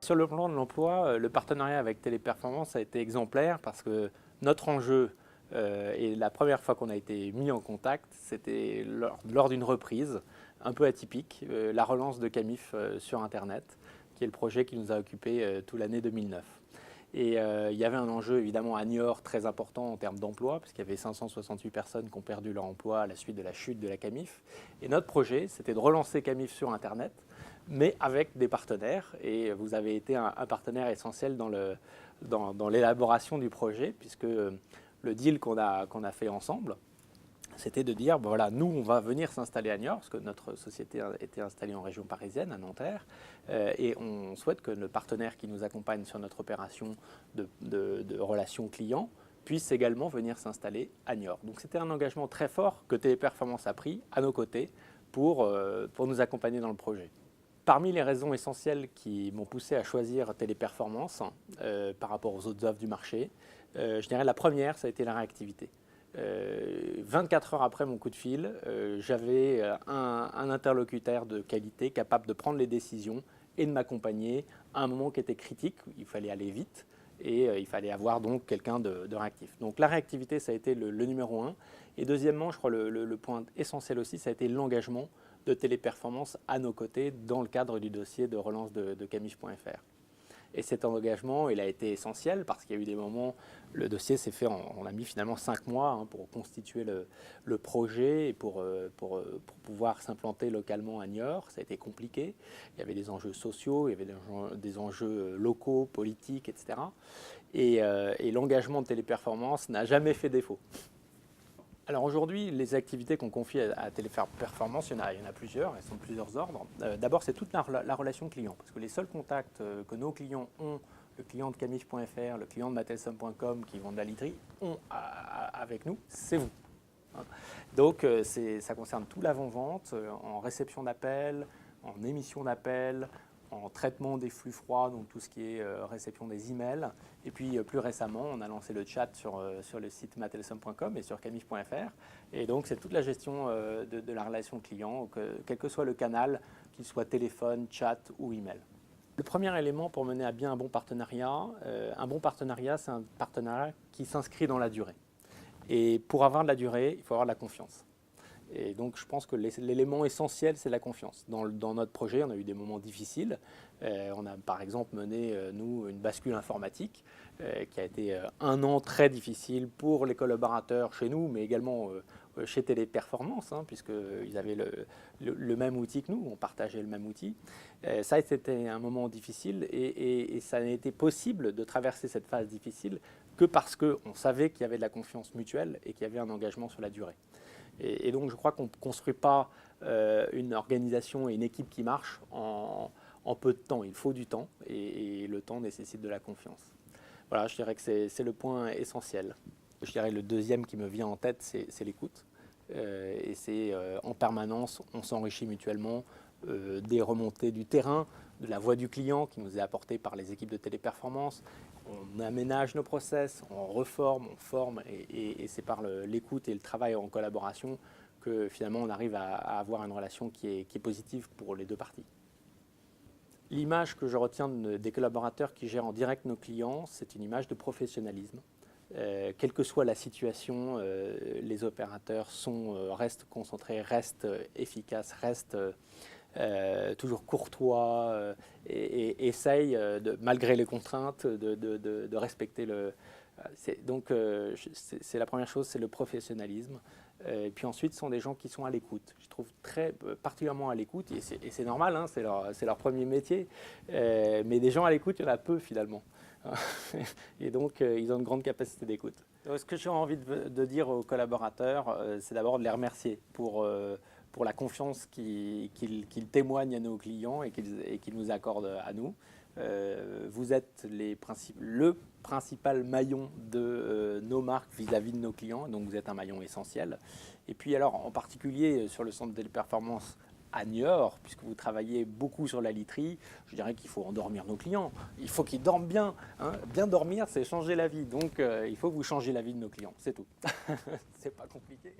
Sur le plan de l'emploi, le partenariat avec Téléperformance a été exemplaire parce que notre enjeu, et la première fois qu'on a été mis en contact, c'était lors d'une reprise un peu atypique, la relance de Camif sur Internet, qui est le projet qui nous a occupé toute l'année 2009. Et il y avait un enjeu évidemment à Niort très important en termes d'emploi, parce qu'il y avait 568 personnes qui ont perdu leur emploi à la suite de la chute de la Camif. Et notre projet, c'était de relancer Camif sur Internet, mais avec des partenaires. Et vous avez été un partenaire essentiel dans l'élaboration du projet, puisque le deal qu'on a fait ensemble, c'était de dire, ben voilà, nous, on va venir s'installer à Niort, parce que notre société était installée en région parisienne, à Nanterre, et on souhaite que le partenaire qui nous accompagne sur notre opération de relations clients puisse également venir s'installer à Niort. Donc c'était un engagement très fort que Téléperformance a pris à nos côtés pour nous accompagner dans le projet. Parmi les raisons essentielles qui m'ont poussé à choisir Téléperformance par rapport aux autres offres du marché, je dirais la première, ça a été la réactivité. 24 heures après mon coup de fil, j'avais un interlocuteur de qualité capable de prendre les décisions et de m'accompagner à un moment qui était critique, où il fallait aller vite et il fallait avoir donc quelqu'un de réactif. Donc la réactivité, ça a été le numéro un. Et deuxièmement, je crois le point essentiel aussi, ça a été l'engagement de Téléperformance à nos côtés dans le cadre du dossier de relance de Camif.fr. Et cet engagement, il a été essentiel parce qu'il y a eu des moments, le dossier s'est fait, on a mis finalement 5 mois pour constituer le projet et pour pouvoir s'implanter localement à Niort. Ça a été compliqué. Il y avait des enjeux sociaux, il y avait des enjeux locaux, politiques, etc. Et l'engagement de Téléperformance n'a jamais fait défaut. Alors aujourd'hui, les activités qu'on confie à Téléperformance, il y en a plusieurs, elles sont de plusieurs ordres. D'abord, c'est toute la relation client, parce que les seuls contacts que nos clients ont, le client de Camif.fr, le client de Matelsum.com qui vend de la literie, ont avec nous, c'est vous. Donc ça concerne tout l'avant-vente, en réception d'appels, en émission d'appels, en traitement des flux froids, donc tout ce qui est réception des emails. Et puis plus récemment, on a lancé le chat sur le site matelsum.com et sur camif.fr. Et donc c'est toute la gestion de la relation client, quel que soit le canal, qu'il soit téléphone, chat ou email. Le premier élément pour mener à bien un bon partenariat, c'est un partenariat qui s'inscrit dans la durée. Et pour avoir de la durée, il faut avoir de la confiance. Et donc, je pense que l'élément essentiel, c'est la confiance. Dans notre projet, on a eu des moments difficiles. On a, par exemple, mené, nous, une bascule informatique qui a été un an très difficile pour les collaborateurs chez nous, mais également chez Téléperformance, puisqu'ils avaient le même outil que nous, on partageait le même outil. Ça, c'était un moment difficile et ça n'a été possible de traverser cette phase difficile que parce qu'on savait qu'il y avait de la confiance mutuelle et qu'il y avait un engagement sur la durée. Et donc, je crois qu'on ne construit pas une organisation et une équipe qui marche en peu de temps. Il faut du temps et le temps nécessite de la confiance. Voilà, je dirais que c'est le point essentiel. Je dirais le deuxième qui me vient en tête, c'est l'écoute. Et c'est en permanence, on s'enrichit mutuellement des remontées du terrain, de la voix du client qui nous est apportée par les équipes de Téléperformance. On aménage nos process, on reforme, on forme et c'est par l'écoute et le travail en collaboration que finalement on arrive à avoir une relation qui est positive pour les deux parties. L'image que je retiens des collaborateurs qui gèrent en direct nos clients, c'est une image de professionnalisme. Quelle que soit la situation, les opérateurs restent concentrés, restent efficaces, restent toujours courtois et essayent, malgré les contraintes, de respecter donc c'est la première chose, c'est le professionnalisme. Et puis ensuite, ce sont des gens qui sont à l'écoute. Je trouve particulièrement à l'écoute, et c'est normal, c'est leur premier métier. Mais des gens à l'écoute, il y en a peu finalement. Et donc, ils ont une grande capacité d'écoute. Ce que j'ai envie de dire aux collaborateurs, c'est d'abord de les remercier pour la confiance qu'ils témoignent à nos clients et qu'ils nous accordent à nous. Vous êtes le principal maillon de nos marques vis-à-vis de nos clients, donc vous êtes un maillon essentiel. Et puis alors, en particulier sur le centre de Téléperformance à Niort, puisque vous travaillez beaucoup sur la literie, je dirais qu'il faut endormir nos clients. Il faut qu'ils dorment bien. Bien dormir, c'est changer la vie. Donc, il faut que vous changiez la vie de nos clients. C'est tout. C'est pas compliqué.